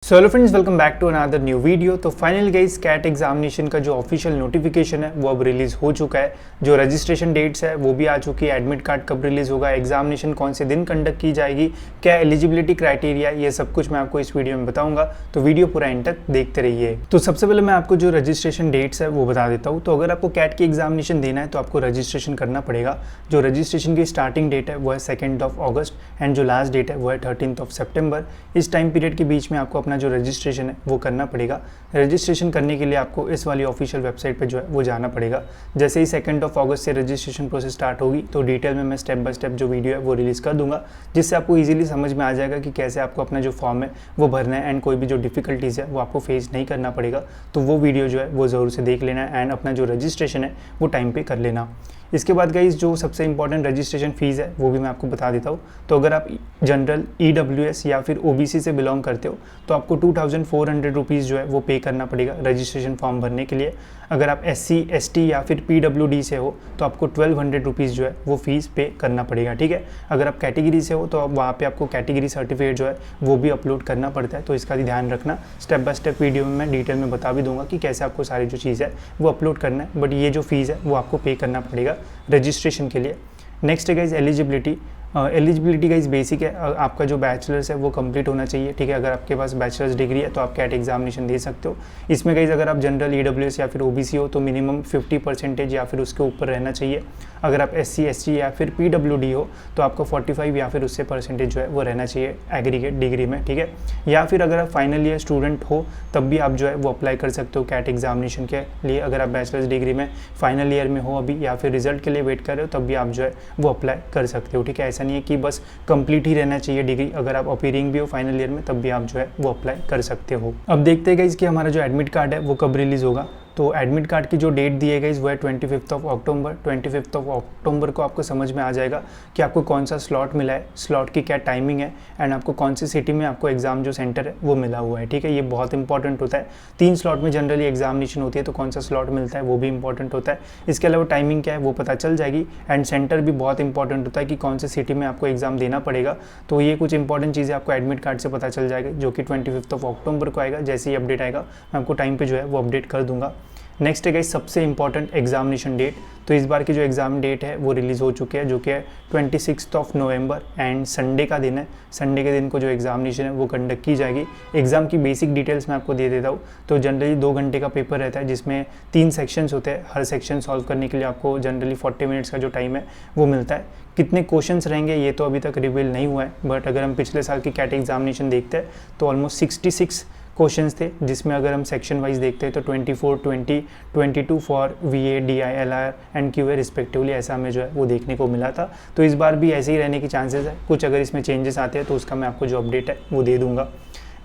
So hello friends, welcome back to another new video. तो finally guys CAT examination का जो official notification है वो अब रिलीज़ हो चुका है। जो रजिस्ट्रेशन डेट्स है वो भी आ चुकी है। एडमिट कार्ड कब रिलीज़ होगा, एग्जामिनेशन कौन से दिन कंडक्ट की जाएगी, क्या एलिजिबिलिटी क्राइटेरिया, ये सब कुछ मैं आपको इस वीडियो में बताऊंगा। तो वीडियो पूरा एंड तक देखते रहिए। तो सबसे पहले मैं आपको जो रजिस्ट्रेशन डेट्स है वो बता देता हूँ। तो अगर आपको कैट की एग्जामिनेशन देना है तो आपको रजिस्ट्रेशन करना पड़ेगा। जो रजिस्ट्रेशन की स्टार्टिंग डेट है वो है 2 अगस्त एंड जो लास्ट डेट है वो है 13 सितंबर। इस टाइम पीरियड के बीच में आपको अपना जो रजिस्ट्रेशन है वो करना पड़ेगा। रजिस्ट्रेशन करने के लिए आपको इस वाली ऑफिशियल वेबसाइट पे जो है वो जाना पड़ेगा। जैसे ही 2 अगस्त से रजिस्ट्रेशन प्रोसेस स्टार्ट होगी तो डिटेल में मैं स्टेप बाय स्टेप जो वीडियो है वो रिलीज़ कर दूंगा, जिससे आपको इजीली समझ में आ जाएगा कि कैसे आपको अपना जो फॉर्म है वो भरना है एंड कोई भी जो डिफिकल्टीज़ है वो आपको फेस नहीं करना पड़ेगा। तो वो वीडियो जो है वो ज़रूर से देख लेना एंड अपना जो रजिस्ट्रेशन है वो टाइम पे कर लेना। इसके बाद गाइस जो सबसे इंपॉर्टेंट रजिस्ट्रेशन फ़ीस है वो भी मैं आपको बता देता हूँ। तो अगर आप जनरल EWS या फिर OBC से बिलोंग करते हो तो आपको 2400 रुपीज़ जो है वो पे करना पड़ेगा रजिस्ट्रेशन फॉर्म भरने के लिए। अगर आप SC ST या फिर PWD से हो तो आपको 1200 रुपीज़ जो है वो फ़ीस पे करना पड़ेगा, ठीक है। अगर आप कैटेगरी से हो तो वहाँ पे आपको कैटेगरी सर्टिफिकेट जो है वो भी अपलोड करना पड़ता है, तो इसका भी ध्यान रखना। स्टेप बाय स्टेप वीडियो में मैं डिटेल में बता भी दूंगा कि कैसे आपको सारी जो चीज़ है वो अपलोड करना है, बट ये जो फ़ीस है वो आपको पे करना पड़ेगा रजिस्ट्रेशन के लिए। नेक्स्ट है guys eligibility. Eligibility guys basic है, आपका जो बैचलर्स है वो कंप्लीट होना चाहिए, ठीक है। अगर आपके पास बैचलर्स डिग्री है तो आप कैट एग्जामिनेशन दे सकते हो। इसमें गाइज अगर आप जनरल EWS या फिर OBC हो तो मिनिमम 50% या फिर उसके ऊपर रहना चाहिए। अगर आप SC ST या फिर PWD हो तो आपको 45 या फिर उससे परसेंटेज जो है वो रहना चाहिए एग्रीगेट डिग्री में, ठीक है। या फिर अगर आप फाइनल ईयर स्टूडेंट हो तब भी आप जो है वो अप्लाई कर सकते हो कैट एग्जामिनेशन के लिए। अगर आप बैचलर्स डिग्री में फाइनल ईयर में हो अभी या फिर रिजल्ट के लिए वेट कर रहे हो तब भी आप जो है वो अप्लाई कर सकते हो, ठीक है। ऐसा नहीं है कि बस कंप्लीट ही रहना चाहिए डिग्री, अगर आप अपीयरिंग भी हो फाइनल ईयर में तब भी आप जो है वो अप्लाई कर सकते हो। अब देखते हैं गाइस कि हमारा जो एडमिट कार्ड है वो कब रिलीज़ होगा। तो एडमिट कार्ड की जो डेट दी है गाइस वो है 25 अक्टूबर। 25 अक्टूबर को आपको समझ में आ जाएगा कि आपको कौन सा स्लॉट मिला है, स्लॉट की क्या टाइमिंग है एंड आपको कौन सी सिटी में आपको एग्जाम जो सेंटर है वो मिला हुआ है, ठीक है। ये बहुत इंपॉर्टेंट होता है। 3 स्लॉट में जनरली एग्जामिनेशन होती है तो कौन सा स्लॉट मिलता है वो भी इंपॉर्टेंट होता है। इसके अलावा टाइमिंग क्या है वो पता चल जाएगी एंड सेंटर भी बहुत इंपॉर्टेंट होता है कि कौन सी सिटी में आपको एग्जाम देना पड़ेगा। तो ये कुछ इंपॉर्टेंट चीज़ें आपको एडमिट कार्ड से पता चल जाएगी, जो कि 25 अक्टूबर को आएगा। जैसे ही अपडेट आएगा मैं आपको टाइम पर जो है वो अपडेट कर दूंगा। नेक्स्ट है गाइस सबसे इंपॉर्टेंट एग्जामिनेशन डेट। तो इस बार की जो एग्ज़ाम डेट है वो रिलीज़ हो चुकी है, जो कि है 26 नवंबर एंड संडे का दिन है। संडे के दिन को जो एग्जामिनेशन है वो कंडक्ट की जाएगी। एग्ज़ाम की बेसिक डिटेल्स मैं आपको दे देता हूँ। तो जनरली 2 घंटे का पेपर रहता है जिसमें 3 सेक्शंस होते हैं। हर सेक्शन सॉल्व करने के लिए आपको जनरली 40 मिनट्स का जो टाइम है वो मिलता है। कितने क्वेश्चंस रहेंगे ये तो अभी तक रिवील नहीं हुआ है, बट अगर हम पिछले साल की कैट एग्जामिनेशन देखते हैं तो ऑलमोस्ट 66 क्वेश्चंस थे, जिसमें अगर हम सेक्शन वाइज देखते हैं तो 24, 20, 22 for VA, DI, LR and QA respectively ऐसा हमें जो है वो देखने को मिला था। तो इस बार भी ऐसे ही रहने की चांसेस है। कुछ अगर इसमें चेंजेस आते हैं तो उसका मैं आपको जो अपडेट है वो दे दूंगा।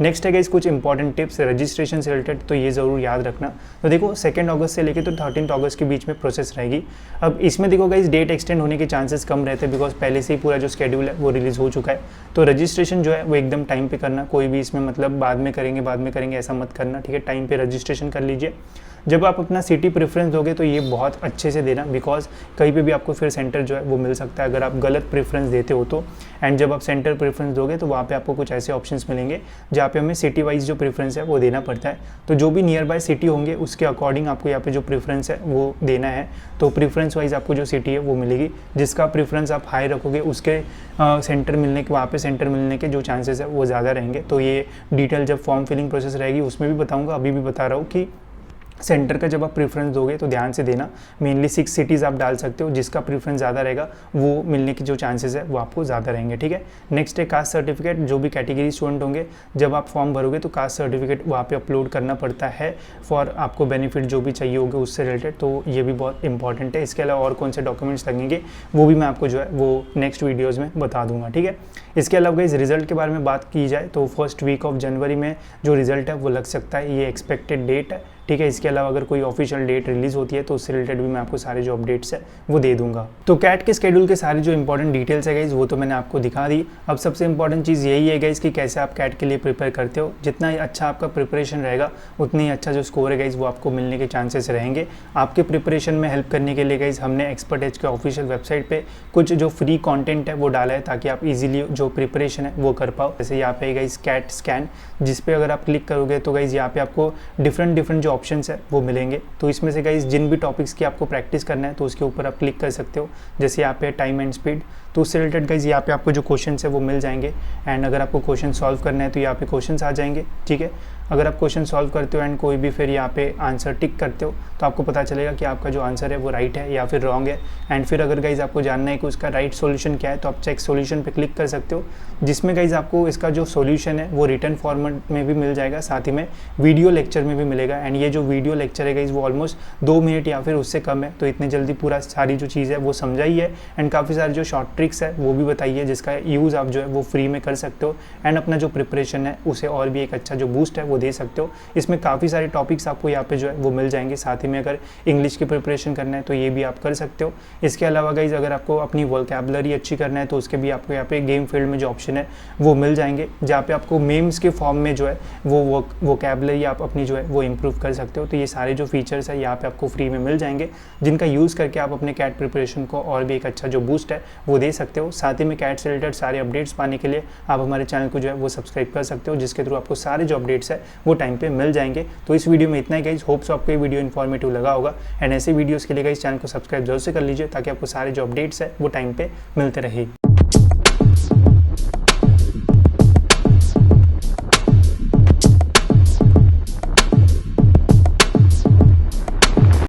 नेक्स्ट है गाइस कुछ इंपॉर्टेंट टिप्स रजिस्ट्रेशन से रिलेटेड, तो ये ज़रूर याद रखना। तो देखो 2 अगस्त से लेकर तो 13 अगस्त के बीच में प्रोसेस रहेगी। अब इसमें देखो गाइस डेट एक्सटेंड होने के चांसेस कम रहते हैं, बिकॉज पहले से ही पूरा जो शेड्यूल है वो रिलीज़ हो चुका है। तो रजिस्ट्रेशन जो है वो एकदम टाइम पे करना, कोई भी इसमें मतलब बाद में करेंगे ऐसा मत करना, ठीक है। टाइम पे रजिस्ट्रेशन कर लीजिए। जब आप अपना सिटी प्रेफरेंस दोगे तो ये बहुत अच्छे से देना, बिकॉज कहीं पे भी आपको फिर सेंटर जो है वो मिल सकता है अगर आप गलत प्रेफरेंस देते हो तो। एंड जब आप सेंटर प्रेफरेंस दोगे तो वहाँ पे आपको कुछ ऐसे ऑप्शंस मिलेंगे जहाँ पे हमें सिटी वाइज जो प्रेफरेंस है वो देना पड़ता है। तो जो भी नियर बाय सिटी होंगे उसके अकॉर्डिंग आपको यहाँ पे जो प्रेफरेंस है वो देना है। तो प्रेफरेंस वाइज आपको जो सिटी है वो मिलेगी, जिसका प्रेफरेंस आप हाई रखोगे उसके सेंटर मिलने के, वहाँ पे सेंटर मिलने के जो चांसेस है वो ज़्यादा रहेंगे। तो ये डिटेल जब फॉर्म फिलिंग प्रोसेस रहेगी उसमें भी बताऊँगा, अभी भी बता रहा हूँ कि सेंटर का जब आप प्रेफरेंस दोगे तो ध्यान से देना। मेनली 6 सिटीज़ आप डाल सकते हो, जिसका प्रेफरेंस ज़्यादा रहेगा वो मिलने की जो चांसेस है वो आपको ज़्यादा रहेंगे, ठीक है। नेक्स्ट है कास्ट सर्टिफिकेट। जो भी कैटेगरी स्टूडेंट होंगे जब आप फॉर्म भरोगे तो कास्ट सर्टिफिकेट वहाँ पे अपलोड करना पड़ता है फॉर आपको बेनिफिट जो भी चाहिए होगा उससे रिलेटेड। तो ये भी बहुत इंपॉर्टेंट है। इसके अलावा और कौन से डॉक्यूमेंट्स लगेंगे वो भी मैं आपको जो है वो नेक्स्ट वीडियोज़ में बता दूंगा, ठीक है। इसके अलावा इस रिजल्ट के बारे में बात की जाए तो फर्स्ट वीक ऑफ जनवरी में जो रिजल्ट है वो लग सकता है, ये एक्सपेक्टेड डेट है। ठीक है। इसके अलावा अगर कोई ऑफिशियल डेट रिलीज होती है तो उससे रिलेटेड भी मैं आपको सारे जो अपडेट्स है वो दे दूंगा। तो कैट के शेड्यूल के सारे जो इंपॉर्टेंट डिटेल्स है गाइज वो तो मैंने आपको दिखा दी। अब सबसे इंपॉर्टेंट चीज़ यही है गाइज कि कैसे आप कैट के लिए प्रिपेयर करते हो। जितना अच्छा आपका प्रिपरेशन रहेगा उतना ही अच्छा जो स्कोर है गाइज वो आपको मिलने के चांसेस रहेंगे। आपके प्रिपरेशन में हेल्प करने के लिए गाइज हमने एक्सपर्ट एज के ऑफिशियल वेबसाइट पे कुछ जो फ्री कंटेंट है वो डाला है ताकि आप इजीली जो प्रिपरेशन है वो कर पाओ। जैसे यहाँ पे गाइज कैट स्कैन, जिस पे अगर आप क्लिक करोगे तो गाइज यहाँ पे आपको डिफरेंट जो ऑप्शंस है वो मिलेंगे। तो इसमें से गाइज जिन भी टॉपिक्स की आपको प्रैक्टिस करना है तो उसके ऊपर आप क्लिक कर सकते हो। जैसे यहाँ पे टाइम एंड स्पीड, तो उससे रिलेटेड गाइज यहाँ पे आपको जो क्वेश्चन है वो मिल जाएंगे। एंड अगर आपको क्वेश्चन सॉल्व करना है तो यहाँ पे क्वेश्चन आ जाएंगे, ठीक है। अगर आप क्वेश्चन सॉल्व करते हो एंड कोई भी फिर यहाँ पे आंसर टिक करते हो तो आपको पता चलेगा कि आपका जो आंसर है वो राइट है या फिर रॉन्ग है। एंड फिर अगर गाइज आपको जानना है कि उसका राइट सॉल्यूशन क्या है तो आप चेक सॉल्यूशन पे क्लिक कर सकते हो, जिसमें गाइज आपको इसका जो सॉल्यूशन है वो रिटन फॉर्मेट में भी मिल जाएगा, साथ ही में वीडियो लेक्चर में भी मिलेगा। एंड ये जो वीडियो लेक्चर है गाइज वो ऑलमोस्ट 2 मिनट या फिर उससे कम है, तो इतने जल्दी पूरा सारी जो चीज़ है वो समझाई है। एंड काफ़ी सारी जो शॉर्ट ट्रिक्स है वो भी बताई है जिसका यूज़ आप जो है वो फ्री में कर सकते हो एंड अपना जो प्रिपरेशन है उसे और भी एक अच्छा जो बूस्ट है वो दे सकते हो। इसमें काफ़ी सारे टॉपिक्स आपको यहाँ पे जो है वो मिल जाएंगे। साथ ही में अगर इंग्लिश की प्रिपरेशन करना है तो ये भी आप कर सकते हो। इसके अलावा गाइज अगर आपको अपनी वोकैबुलरी अच्छी करना है तो उसके भी आपको यहाँ पे गेम फील्ड में जो ऑप्शन है वो मिल जाएंगे, जहाँ पे आपको मेम्स के फॉर्म में जो है वो वोकैबुलरी आप अपनी जो है वो इम्प्रूव कर सकते हो। तो ये सारे जो फीचर्स है यहाँ पे आपको फ्री में मिल जाएंगे, जिनका यूज़ करके आप अपने कैट प्रिपरेशन को और भी एक अच्छा जो बूस्ट है वो दे सकते हो। साथ ही में कैट से रिलेटेड सारे अपडेट्स पाने के लिए आप हमारे चैनल को जो है वो सब्सक्राइब कर सकते हो, जिसके थ्रू आपको सारे जो अपडेट्स है वो टाइम पे मिल जाएंगे। तो इस वीडियो में इतना ही गाइज, होप सो आपको ये वीडियो इन्फॉर्मेटिव लगा होगा। एंड ऐसे वीडियोस के लिए गाइज चैनल को सब्सक्राइब जरूर से कर लीजिए ताकि आपको सारे जो अपडेट्स है वो टाइम पे मिलते रहे।